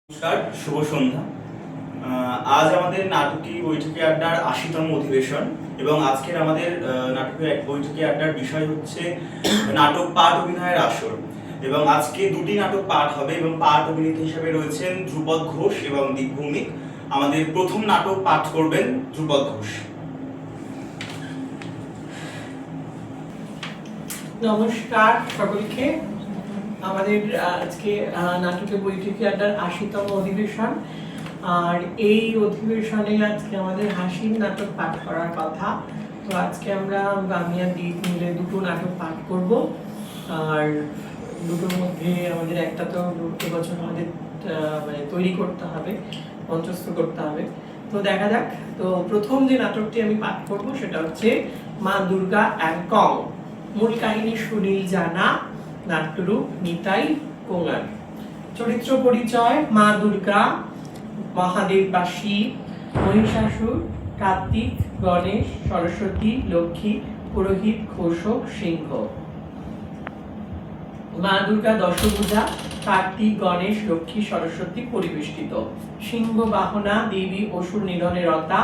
নমস্কার, শুভ সন্ধ্যা। আজ আমাদের নাটকী বৈঠকি আড্ডার ৮০তম অধিবেশন এবং আজকের আমাদের নাটকী বৈঠকি আড্ডার বিষয় হচ্ছে নাটক পাঠ অভিনয়ের আসর। এবং আজকে দুটি নাটক পাঠ হবে এবং পাঠ অভিনেতা হিসেবে রয়েছেন ধ্রুপদ ঘোষ এবং দীপ ভৌমিক। আমাদের প্রথম নাটক পাঠ করবেন ধ্রুপদ ঘোষ। নমস্কার সকলকে। আমাদের আজকে নাটকের বৈঠকি আড্ডার ৮০তম অধিবেশন। আর এই অধিবেশনে আজকে আমাদের হাসির নাটক পাঠ করার কথা। তো আজকে আমরা আমি আর দীপ মিলে দুটো নাটক পাঠ করব। আর দুটোর মধ্যে আমাদের একটা তো এবছর আমাদের মানে তৈরি করতে হবে, মঞ্চস্থ করতে হবে। তো দেখা যাক। তো প্রথম যে নাটকটি আমি পাঠ করব সেটা হচ্ছে মা দুর্গা অ্যান্ড কং। মূল কাহিনী সুনীল জানা, নাট্যরূপ নিতাই কোঙার। চরিত্র পরিচয়: মা দুর্গা, মহাদেব বা শিব, মহিষাসুর, কার্তিক, গণেশ, সরস্বতী, লক্ষ্মী, পুরোহিত, ঘোষক, সিংহ। মা দুর্গা দশভুজা, কার্তিক, গণেশ, লক্ষ্মী, সরস্বতী পরিবেষ্টিত। সিংহ বাহনা দেবী অসুর নিধনে রতা,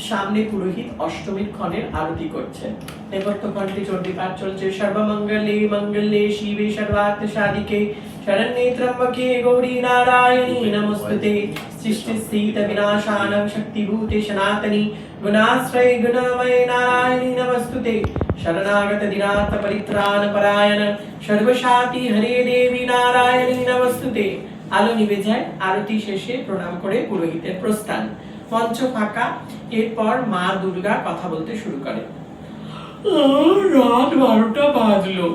সামনে পুরোহিত অষ্টমীর ক্ষণের আরতি করছে। নেপথ্য কণ্ঠে চণ্ডী পাঠ চলছে। সর্বমঙ্গলে মঙ্গলে শিবে সর্বার্থ সাধিকে শরণ্যে ত্র্যম্বকে গৌরী নারায়ণী নমস্তুতে। সৃষ্টি স্থিত বিনাশানাং শক্তিভূতে সনাতনী গুণাশ্রয়ে গুণময়ে নারায়ণী নমস্তুতে। শরণাগত দিনাথ পরিত্রাণ পরায়ণ সর্বশাতি হরে দেবী নারায়ণী নমস্তুতে। আলো নিভে যায়। আরতি শেষে প্রণাম করে পুরোহিতের প্রস্থান। মঞ্চ ফাঁকা। এরপর মা দুর্গা কথা বলতে শুরু করে। রাত 12টা বাজলো,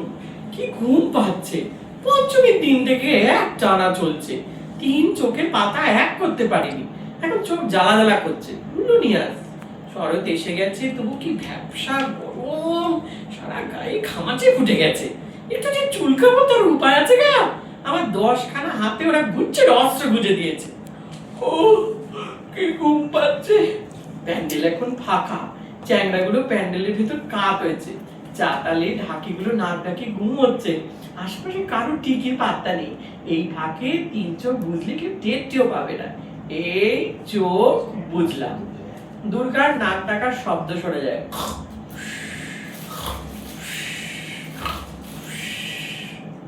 কি ঘুম পাচ্ছে। পঞ্চমীর দিন থেকে এক টানা চলছে, 3 চোখের পাতা এক করতে পারিনি। এখন চোখ জ্বালা জ্বালা করছে। নিয়াজ শরৎ এসে গেছে, তবু কি ভ্যাপসা গরম, সারা গায়ে ঘামাচি ফুটে গেছে। একটু যে চুলকাবো তার উপায় আছে গা? আমার 10খানা হাতে ওরা গুচ্ছের অস্ত্র গুজে দিয়েছে। ও কি ঘুম পাচ্ছে। প্যান্ডেল এখন ফাঁকা। চ্যাংড়াগুলো প্যান্ডেলের ভিতর কাত হয়েছে। চাতালে ঢাকিগুলো নাক ডাকি ঘুমোচ্ছে। আশেপাশে কারো টিকির পাত্তা নেই। এই ঢাকে 3 চোখ বুঝলে কেউ টেরটিও পাবে না। এই চোখ বুঝলাম। দুর্গার নাক ডাকার শব্দ শোনা যায়।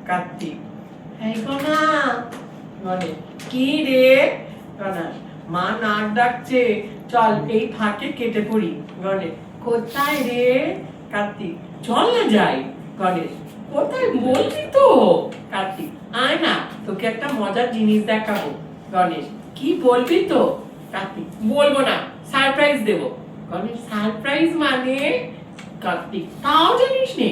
কার্তিক: এই গনা। গণেশ: কি রে? গণেশ: মা নাক ডাকছে, চল এই ফাঁকে কেটে পড়ি। গণেশ: কোথায় রে? কার্তিক: চল না যাই। গণেশ: কোথায় বলবি তো? কার্তিক: আয় না, তোকে একটা মজার জিনিস দেখাবো। গণেশ: কি বলবি তো? কার্তিক: বলবো না, সারপ্রাইজ দেবো। গণেশ: সারপ্রাইজ মানে? কার্তিক: তাও জানিস নে?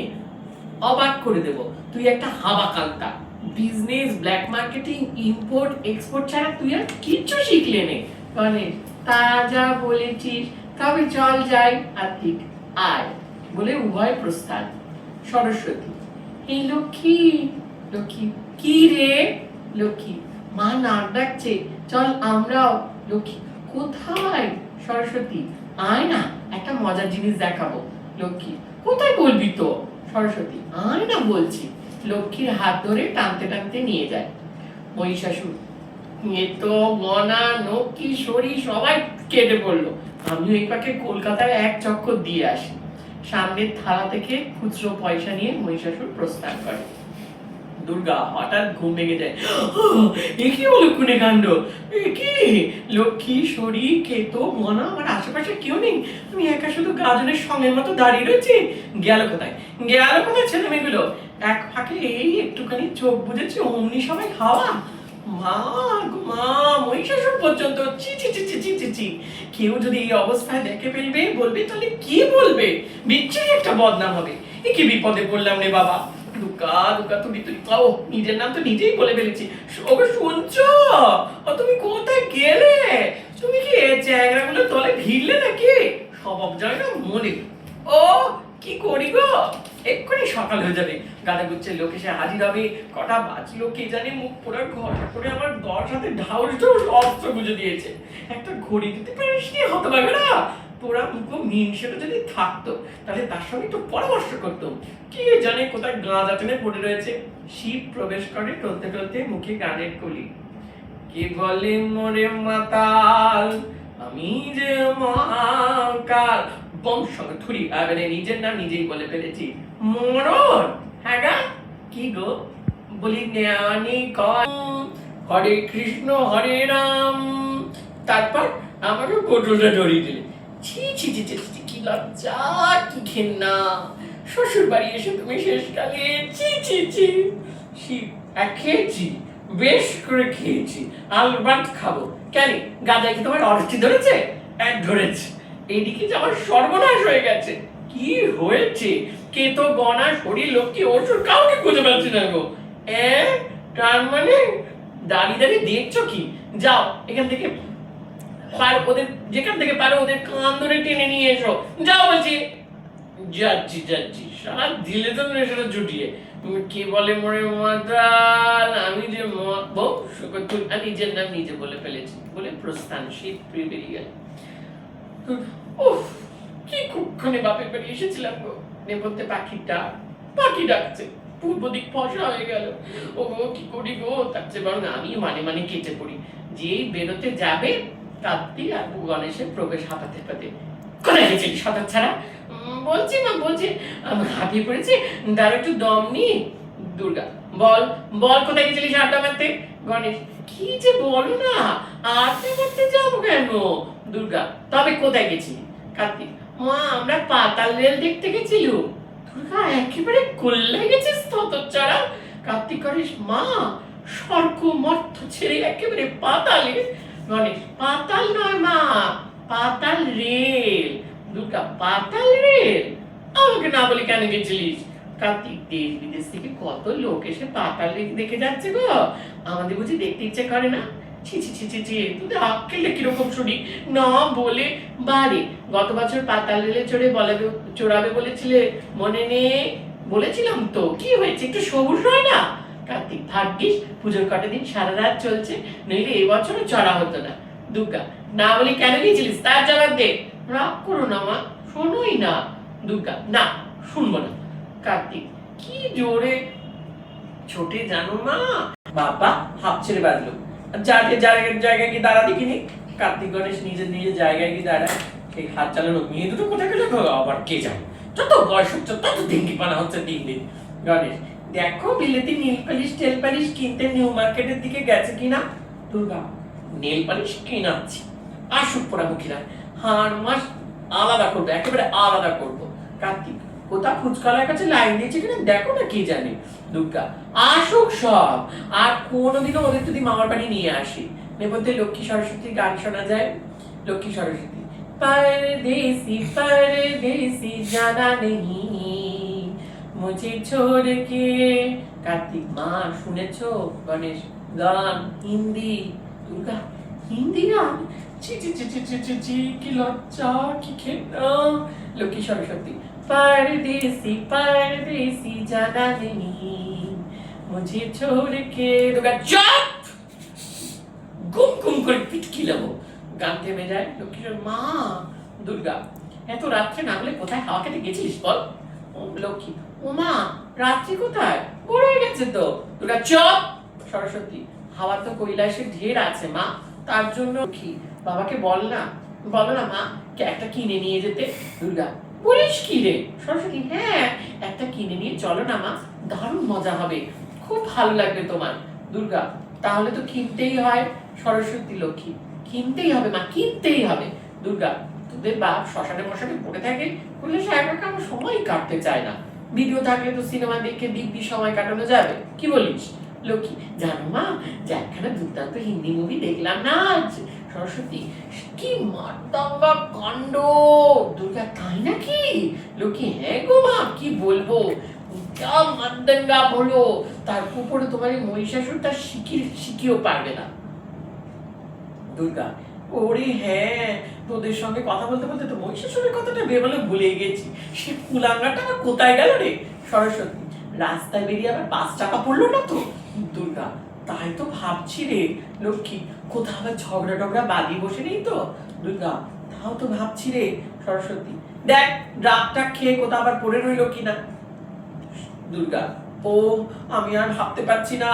অবাক করে দেব। তুই একটা হাওয়া কালটা। Business, black marketing, import export ছাড়া তুই আর কিচ্ছু শিখলে নে। গণেশ: তা যা বলেছিস, তবে চল যাই। কার্তিক: আয়। বলে উভয় প্রস্থান। সরস্বতী: এই লক্ষ্মী। লক্ষ্মী: কি রে? লক্ষ্মী: মা নাক ডাকছে, চল আমরাও। লক্ষ্মী: কোথায়? সরস্বতী: আয় না, একটা মজার জিনিস দেখাবো। লক্ষ্মী: কোথায় বলবি তো? সরস্বতী: আয় না বলছি। লক্ষ্মীর হাত ধরে টানতে টানতে নিয়ে যায়। মহিষাসুর: এ তো গনা, নক্কি, সরি সবাই কেটে পড়লো। আমিও এই পাকে কলকাতায় এক চক্কর দিয়ে আসি। সামনের থালা থেকে খুচরো পয়সা নিয়ে মহিষাসুর প্রস্থান করে। দুর্গা হঠাৎ ঘুম ভেঙে যায়। এ কি হলো কুনে কাণ্ড? কি? লক্ষ্মী, সরি, কেতো, মনা আমার আশেপাশে কেউ নেই। আমি একা শুধু গাজনের সঙ্গের মতো দাঁড়িয়ে রয়েছি। গেল কোথায়? গেল কোথায় ছেলে মেয়েগুলো? এক ফাঁকে এই একটুখানি চোখ বুঝেছি, অমনি সবাই হাওয়া। মা গো মা, মহিষাসুর পর্যন্ত। চি চি চি চি চি চি। কেউ যদি এই অবস্থায় দেখে ফেলবে, বলবে তাহলে কি বলবে? বিচ্ছিরি একটা বদনাম হবে। এ কি বিপদে পড়লাম রে বাবা। দুর্গা দুর্গা, তুমি তুই কাও, নিজের নাম তো নিজেই বলে ফেলেছি। ওগো শুনছো? ও তুমি কোথায় গেলে? তুমি কি চ্যাংড়াগুলো তলে ভিড়লে নাকি? স্বভাব যায় না মনে। ও কি করি গো? এক্ষুনি সকাল হয়ে যাবে। গাদা গুচ্ছের লোক এসে হাজির হবে। কটা বাজলো কে জানে। মুখ পোড়া ঘর করে আমার 10 হাতে ঢাউস ঢাউস অস্ত্র গুঁজে দিয়েছে। একটা ঘড়ি দিতে পারিস নি হতভাগা? তোরা মুখো মিনসেটা যদি থাকতো তাহলে তার সঙ্গে একটু পরামর্শ করতো। কে জানে কোথায় গাঁজা টেনে পড়ে রয়েছে। শিব প্রবেশ করে টলতে টলতে, মুখে গানের কলি। কে বলে মোরে মাতাল, আমি যে মহাকাল। বম সঙ্গে থুরি এবারে নিজের নাম নিজেই বলে ফেলেছি, মরণ। হ্যাঁ গা, কি গো বলি জ্ঞানী কয় হরে কৃষ্ণ হরে রাম, তারপর আমাকে পটলটা ধরিয়ে দিলে। ছি ছি ছি ছি ছি, কি লজ্জা, কি ঘেন্না। শ্বশুর বাড়ি এসে তুমি শেষকালে ছি ছি ছি। খেয়েছি, বেশ করে খেয়েছি, আলবাত খাবো। কেন, গাঁজায় কি তোমার অরুচি ধরেছে? ধরেছে। এইদিকে যে আমার সর্বনাশ হয়ে গেছে। কি হয়েছে? কে তো গনা শরীর লক্ষ্মী ওষুধ কাউকে খুঁজে পাচ্ছি না গো। তার মানে দাঁড়িয়ে দাঁড়িয়ে দেখছো কি? যাও এখান থেকে, ওদের যেখান থেকে পারো ওদের কান ধরে টেনে নিয়ে এসো, যাও বলছি। যাচ্ছি যাচ্ছি, সারা দিলে তো নেশাটা জুটিয়ে। কে বলে মোরে মাতাল, আমি যে বউ নিজের নাম নিজে বলে ফেলেছি বলে প্রস্থান, শীত বেরিয়ে গেল। উফ, কি কুক্ষণে বাপের বাড়ি এসেছিলাম গো। নেপথ্যে পাখি ডাকছে, পূর্ব দিক ফসা হয়ে গেল। ও গো কি করি গো, তার চেয়ে বরং আমি মানে কেটে পড়ি। যেই বেরোতে যাবে কার্তিক আর গণেশের প্রবেশ হাঁপাতে হাঁপাতে, কোথায় গেছিলি সদর ছাড়া? বলছি মা, বলছি আমি হাঁপিয়ে পড়েছি, দাঁড়া একটু দম নি। দুর্গা, বল বল কোথায় গেছিলিস আড্ডা মারতে? গণেশ, কি যে বলো না, আড্ডা মারতে যাবো কেন? দুর্গা, তবে কোথায় গেছিলি? কার্তিক, মা আমরা পাতাল রেল দেখতে গেছিলুম। দুর্গা, একেবারে গোল্লাই গেছিস ততচ্ছাড়া। কার্তিক, গণেশ, মা স্বর্গ মর্ত ছেড়ে একেবারে পাতালে? গণেশ, পাতাল নয় মা, পাতাল রেল। দুর্গা, পাতাল রেল? আমাকে না বলে কেন গেছিলিস? কার্তিক, দেশ বিদেশ থেকে কত লোক এসে পাতাল রেল দেখে যাচ্ছে গো, আমাদের বুঝি দেখতে ইচ্ছে করে না? ছি ছি ছি ছি ছি, তোদের আক্কেলটা কিরকম শুনি না বলে বাড়ি। গত বছর পাতাল রেলে চড়াবে বলেছিলে, মনে নেই? বলেছিলাম তো, কি হয়েছে, একটু সবুজ হয় না? কার্তিক, ভাগ্যিস পুজোর কটা দিন সারা রাত চলছে, নইলে এবছরও চড়া হতো না। দুর্গা, না বলি কেন গিয়েছিলিস তার জবাব দে। রাগ করো না মা, শোনোই না। দুর্গা, না শুনবো না। কার্তিক, কি জোরে ছোটে জানো মা। বাবা হাফ ছেড়ে বাজলো, জায়গায় গিয়ে দাঁড়া দেখিনি। কার্তিক, গণেশ নিজের নিজের জায়গায় গিয়ে দাঁড়ায়। সেই হাত চালানো মেয়ে দুটো কোথায় গেলে আবার কে জানে, যত বয়স হচ্ছে তত ডিঙ্গি পানা হচ্ছে দিন দিন। গণেশ, দেখো বিলেতি নীল পালিশ টেল পালিশ কিনতে নিউ মার্কেটের দিকে গেছে কিনা। দুর্গা, নেল পালিশ কিনাচ্ছি, আসুক পোড়ামুখীরা, হাড় মাস আলাদা করবো, একেবারে আলাদা করবো। কার্তিক, কোথা ফুচকালার কাছে লাইন দিয়েছে কিনা দেখো না, কি জানি। দুর্গা, আসুক সব, আর কোনোদিনও ওদের যদি মামার বাড়ি নিয়ে আসি। নেপথ্যে লক্ষ্মী সরস্বতী গান শোনা যায়। লক্ষ্মী সরস্বতী, परदेसी जाना नहीं मुझे छोड़ के। কার্তিক, মা শুনেছো? গণেশ, গান হিন্দি। দুর্গা, হিন্দি গান? ছি ছি ছি ছি ছি ছি ছি, কি লজ্জা, কি ঘেন্না। লক্ষ্মী সরস্বতী, परदेसी जाना नहीं मुझे छोड़ के। দুর্গা, চুপ, গুম গুম করে পিটকি লাগো। গান থেমে যায়। লক্ষ্মী, মা। দুর্গা, এত রাত্রে না হলে কোথায় হাওয়া খেতে গেছিলিস বল? লক্ষ্মী, ও মা, রাত্রি কোথায়, বড় হয়ে গেছে তো। দুর্গা, চুপ। সরস্বতী, হাওয়া তো কৈলাসের ঢের আছে মা, তার জন্য কি বাবাকে বলো না মা, একটা কিনে নিয়ে যেতে। দুর্গা, বলিস কি রে? সরস্বতী, হ্যাঁ একটা কিনে নিয়ে চলো না মা, দারুণ মজা হবে, খুব ভালো লাগবে তোমার। দুর্গা, তাহলে তো কিনতেই হয়। সরস্বতী, লক্ষ্মী, কিনতেই হবে মা, কিনতেই হবে। দুর্গা, তোদের বাপ শ্মশানে মশানে পড়ে থাকে, বললে সে একা আমার সময় কাটতে চায় না, ভিডিও থাকলে তো সিনেমা দেখে দিব্যি সময় কাটানো যাবে, কি বলিস? লক্ষ্মী, জানো মা, যে একখানা দুর্দান্ত হিন্দি মুভি দেখলাম না আজ। সরস্বতী, কি মারদাঙ্গা কাণ্ড। দুর্গা, তাই নাকি? লক্ষ্মী, হ্যাঁ গো মা, কি বলবো, যা মারদাঙ্গা বলো, তার উপরে তোমার এই মহিষাসুর তার শিখিও পারবে না। দুর্গা, ওরে হ্যাঁ, তোদের সঙ্গে কথা বলতে বলতে তো মহিষাসুরের কথাটা বেরোলে ভুলে গেছি, সে কুলাঙ্গাটা আবার কোথায় গেল রে? সরস্বতী, রাস্তায় বেরিয়ে আবার বাস চাপা পড়লো না তো? দুর্গা, তাই তো ভাবছি রে। লক্ষ্মী, কোথাও আবার ঝগড়া টগড়া বাদি বসে নেই তো? দুর্গা, তাও তো ভাবছি রে। সরস্বতী, দেখ রাতটা খেয়ে কোথাও আবার পড়ে রইল কিনা। দুর্গা, ও আমি আর ভাবতে পারছি না,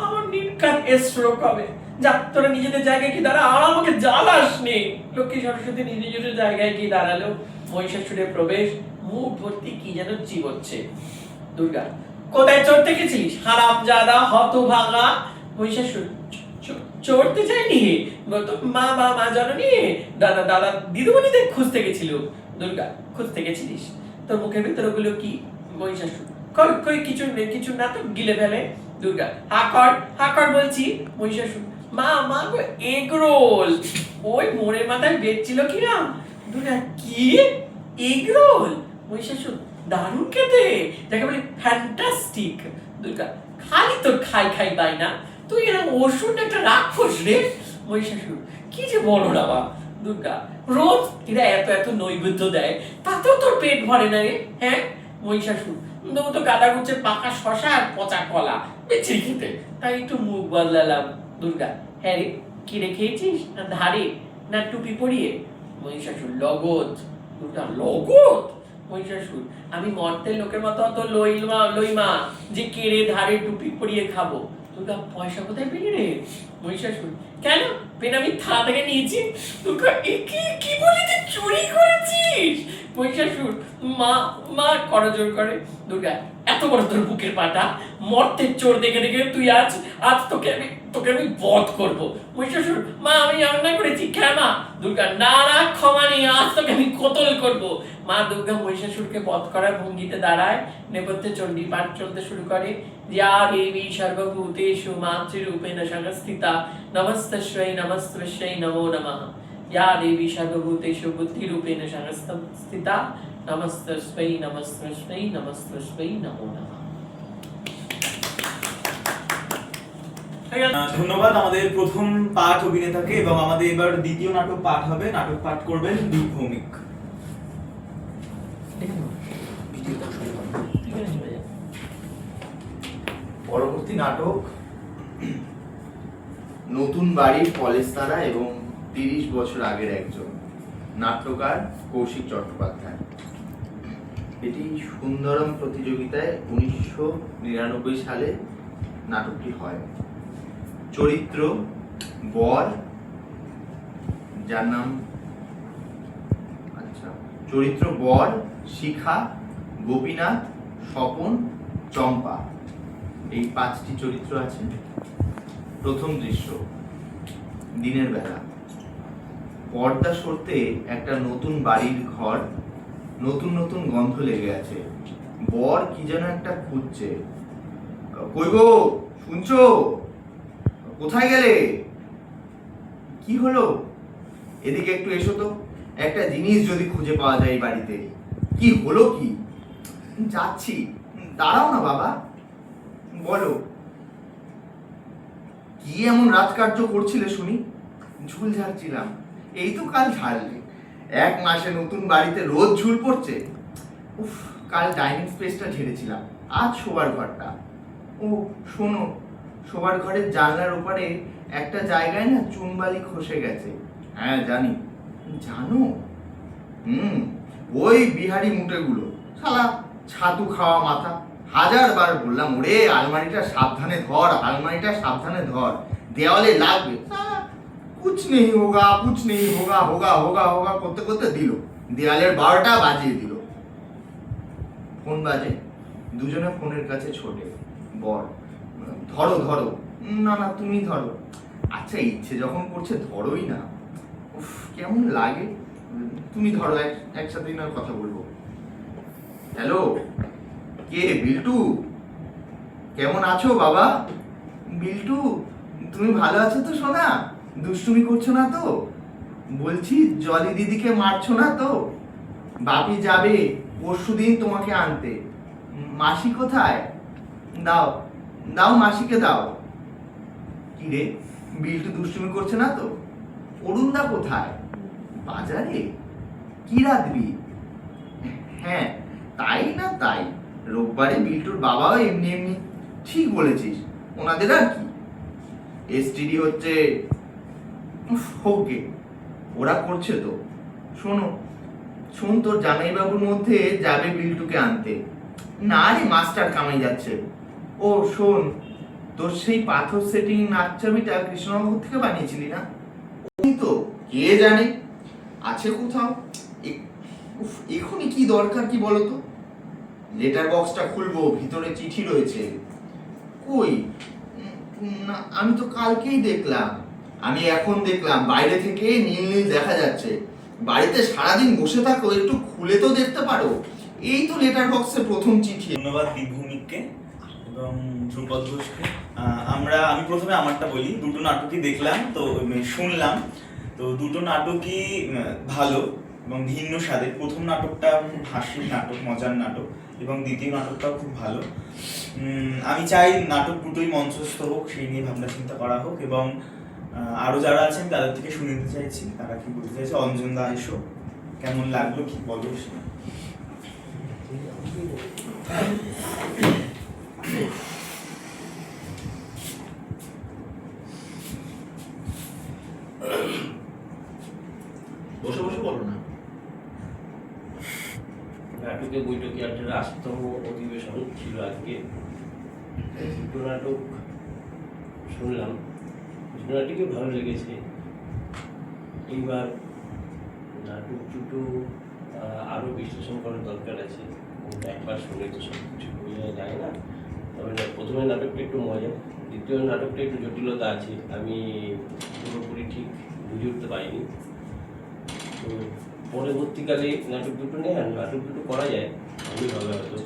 আমার নির্ঘাত স্ট্রোক হবে। যা তোরা নিজেদের জায়গায় কি দাঁড়া, আর আমাকে জ্বালাস নে। লক্ষ্মী সরস্বতী নিজ নিজের জায়গায় কি দাঁড়ালো, মহিষাসুরের প্রবেশ, মুখ ভর্তি কি যেন চিবোচ্ছে। দুর্গা, কোথায় চড়তে গেছিলিস হারামজাদা হতভাগা? মহিষাসুর, চড়তে চাইনি, তো মা মা মা জননী দাদা দাদা দিদিমণিদের খুঁজতে গেছিল। দুর্গা, খুঁজতে গেছিলিস? তোর মুখের ভেতর ওগুলো কি? মহিষাসুর, কই কই কিছু নেই, কিছু না তো গিলে ফেলে। দুর্গা, হাকর বলছি। মহিষাসুর, মা মা গো এগ রোল, ওই মোড়ের মাথায় বেচছিল কিনা। দুর্গা, কি এগ রোল? মহিষাসুর, দারুণ খেতে, যাকে বলে ফ্যান্টাস্টিক। দুর্গা, খালি তোর খাই খাই বাই না, তুই এরকম ওষুধ একটা রাক্ষস রে। মহিষাসুর, কি যে বলো না বা। দুর্গা, রোজ এরা এত এত নৈবেদ্য দেয়, তাতেও তোর পেট ভরে না রে, হ্যাঁ? মহিষাসুর, তো গাদা গুচ্ছে পাকা শশা আর পচা কলা বেছে খেতে, তাই একটু মুখ বদলালাম। দুর্গা, হ্যাঁ রে, কি রে খেয়েছিস, না ধারে না টুপি পরিয়ে? মহিষাসুর, লগদ। দুর্গা, লগদ? মহিষাসুর, আমি মর্তের লোকের মতো অত লইমা যে কেড়ে ধারে টুপি পরিয়ে খাবো। দুর্গা, পয়সা কোথায় পেলি রে? মহিষাসুর, কেন, পেন আমি থানা থেকে নিয়েছি। দুর্গা, কি বলি, তুই চুরি করেছিস? মহিষাসুর, মা মা করজোর করে। দুর্গা, এত বড় তোর বুকের পাটা, মর্তের চোর দেখে দেখে তুই আজ তোকে আমি বধ করব। মহিষাসুর, মা আমি অন্যায় করেছি, ক্ষমা। দুর্গা, না না ক্ষমা নেই, আজ তোকে আমি কতল করব। মা দুর্গা মহিষাসুরকে বধ করার ভঙ্গিতে দাঁড়ায়, নেপথ্যে চণ্ডী পাঠ চলতে শুরু করে। ইয়া দেবী সর্বভূতেষু মাতৃরূপেণ সংস্থিতা নমস্তস্যৈ নমস্তস্যৈ নমো নমঃ। ইয়া দেবী সর্বভূতেষু বুদ্ধিরূপেণ সংস্থিতা নমস্তস্যৈ নমস্তস্যৈ নমস্তস্যৈ নমো নমঃ। ধন্যবাদ আমাদের প্রথম পাঠ অভিনেতাকে, এবং আমাদের এবার দ্বিতীয় নাটক পাঠ হবে। নাটক পাঠ করবেন দীপ ভৌমিক। পরবর্তী নাটক নতুন বাড়ির পলেস্তারা এবং ৩০ বছর আগের একজন। নাট্যকার কৌশিক চট্টোপাধ্যায়। এটি সুন্দরম প্রতিযোগিতায় ১৯৯৯ সালে নাটকটি হয়। চরিত্র বর, যার নাম চরিত্র বর, শিখা, গোপীনাথ, স্বপন, চম্পা, এই ৫টি চরিত্র আছে। প্রথম দৃশ্য, দিনের বেলা। পর্দা সরতে একটা নতুন বাড়ির ঘর, নতুন নতুন গন্ধ লেগে আছে। বর কি যেন একটা খুঁজছে। কই গো, শুনছো? কোথায় গেলে? কি হলো? এদিকে একটু এসো তো, একটা জিনিস যদি খুঁজে পাওয়া যায় এই বাড়িতে। কি হলো কি? যাচ্ছি, দাঁড়াও না বাবা, বলো কি এমন রাজকার্য করছিলে শুনি? ঝুল ঝাড়ছিলাম। এই তো কাল ঝাড়লে, ১ মাসে নতুন বাড়িতে রোজ ঝুল পড়ছে। উফ, কাল ডাইনিং স্পেসটা ঝেড়েছিলাম, আজ শোবার ঘরটা। ও শোনো, শোবার ঘরের জানলার ওপারে একটা জায়গায় না চুনবালি খসে গেছে। হ্যাঁ জানি। জানো? ওই বিহারি মুটেগুলো, শালা ছাতু খাওয়া মাথা। ১০০০ বার বললাম, ওরে আলমারিটা সাবধানে ধর, আলমারিটা সাবধানে ধর, দেওয়ালে লাগবে। কুছ নেই হোগা, কুছ নেই হোগা, হোগা হোগা হোগা করতে করতে দিল দেওয়ালের ১২টা বাজিয়ে দিল। ফোন বাজে, দুজনে ফোনের কাছে ছোটে। বর, ধরো ধরো। না না তুমি ধরো। আচ্ছা ইচ্ছে যখন করছে ধরোই না। উফ কেমন লাগে। তুমি ধরো, একসাথে না কথা বলবো। হ্যালো, কে? বিল্টু? কেমন আছো বাবা? বিল্টু, তুমি ভালো আছো তো সোনা? দুষ্টুমি করছো না তো? বলছি জলি দিদিকে মারছো না তো? বাপি যাবে পরশুদিন তোমাকে আনতে। মাসি কোথায়? দাও দাও, মাসিকে দাও। কি রে, বিল্টু দুষ্টুমি করছে না তো? অরুণদা কোথায়? বাজারে। কি রাত্রি? হ্যাঁ তাই না তাই, রোববারে বিল্টুর বাবাও এমনি এমনি। ঠিক বলেছিস, ওনাদের আর কি। এসটিডি হচ্ছে, ওকে ওরা করছে তো। শোন তোর জামাইবাবুর মধ্যে যাবে বিল্টুকে আনতে। না রে, মাস্টার কামাই যাচ্ছে। ও শোন, তোর সেই পাথর সেটিং নাচ ছবিটা কৃষ্ণনগর থেকে বানিয়েছিলি না? ওই তো, কে জানে আছে কোথাও। এখনই কি দরকার কি বলতো? লেটার বক্সটা খুলবো, ভিতরে চিঠি রয়েছে। কই না, আমি তো কালকেই দেখলাম। আমি এখন দেখলাম বাইরে থেকে নীল নীল দেখা যাচ্ছে। বাড়িতে সারাদিন বসে থাকো, একটু খুলে তো দেখতে পারো। এই তো লেটার বক্সের প্রথম চিঠি। ধন্যবাদ দীপভূমিককে এবং ধ্রুপদ ঘোষকে। আমি প্রথমে আমারটা বলি। দুটো নাটকই দেখলাম, তো শুনলাম, তো দুটো নাটকই ভালো এবং ভিন্ন স্বাদের। প্রথম নাটকটা খুব হাসির নাটক, মজার নাটক, এবং দ্বিতীয় নাটকটাও খুব ভালো। আমি চাই নাটক দুটোই মঞ্চস্থ হোক, সেই নিয়ে ভাবনা চিন্তা করা হোক, এবং আরো যারা আছেন তাদের থেকে শুনে নিতে চাইছি তারা কি বলতে চাইছে। অঞ্জন দা, এসো, কেমন লাগলো, কি বলো? বসে বসে বলো না। নাটকে বৈঠকি আড্ডার ৮তম অধিবেশন ছিল আজকে। দুটো নাটক শুনলাম, দুটো নাটকই ভালো লেগেছে। এইবার নাটক দুটো আরও বিশ্লেষণ করার দরকার আছে। একবার শুনে তো সব কিছু বোঝা যায় না। তবে প্রথমে নাটকটা একটু মজা, দ্বিতীয় নাটকটা একটু জটিলতা আছে। আমি পুরোপুরি ঠিক বুঝে উঠতে পারিনি। তো পরবর্তীকালে নাটক দুটো নিয়ে নাটক দুটো করা যায়, ভালোই হবে হয়তো।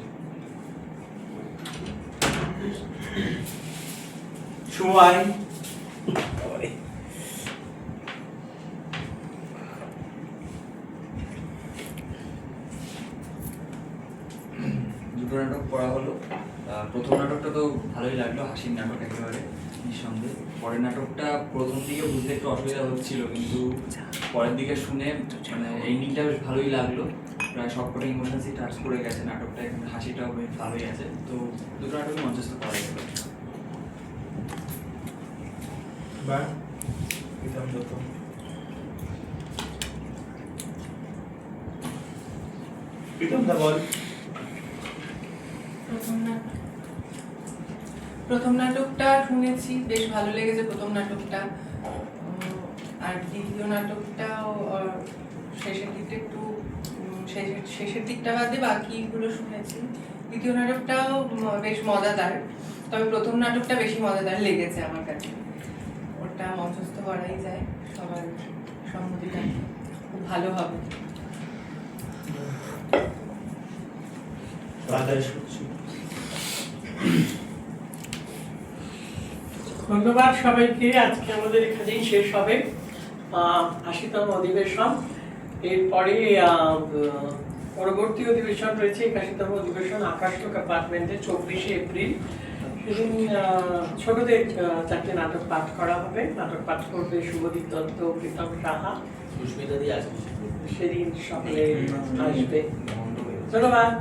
সময় দুটো নাটক পড়া হলো। প্রথম নাটকটা তো ভালোই লাগলো, হাসির নাটক একেবারে নিঃসন্দেহে। পরের নাটকটা প্রথম দিকে বুঝতে একটু অসুবিধা হচ্ছিল, কিন্তু পরের দিকে শুনে মানে এন্ডিংটা বেশ ভালোই লাগলো। প্রায় সবকটা ইমোশনসই টাচ করে গেছে নাটকটা, এখানে হাসিটাও বেশ ভালোই আছে। তো দুটো নাটকই মঞ্চস্থ করা গেল। প্রীতম দা বল। প্রথম নাটকটা শুনেছি, বেশ ভালো লেগেছে প্রথম নাটকটা। আর দ্বিতীয় নাটকটাও শেষের দিকটা একটু শেষের দিকটা বাদে বাকিগুলো শুনেছি। দ্বিতীয় নাটকটাও বেশ মজাদার, তবে প্রথম নাটকটা বেশি মজাদার লেগেছে আমার কাছে। ওটা মঞ্চস্থ করাই যায়, সবার সম্মতিটা খুব ভালো হবে। ধন্যবাদ সবাইকে। আজকে আমাদের এখানেই শেষ হবে ৮০তম অধিবেশন। এরপরে পরবর্তী অধিবেশন রয়েছে ৮১তম অধিবেশন আকাশলোক অ্যাপার্টমেন্টে ২৪শে এপ্রিল। সেদিন ছোটদের ৪টে নাটক পাঠ করা হবে। নাটক পাঠ করবে শুভদীপ দত্ত, প্রীতম সাহা, সুস্মিতা দিয়ে আসবে সেদিন সকলে আসবে। ধন্যবাদ।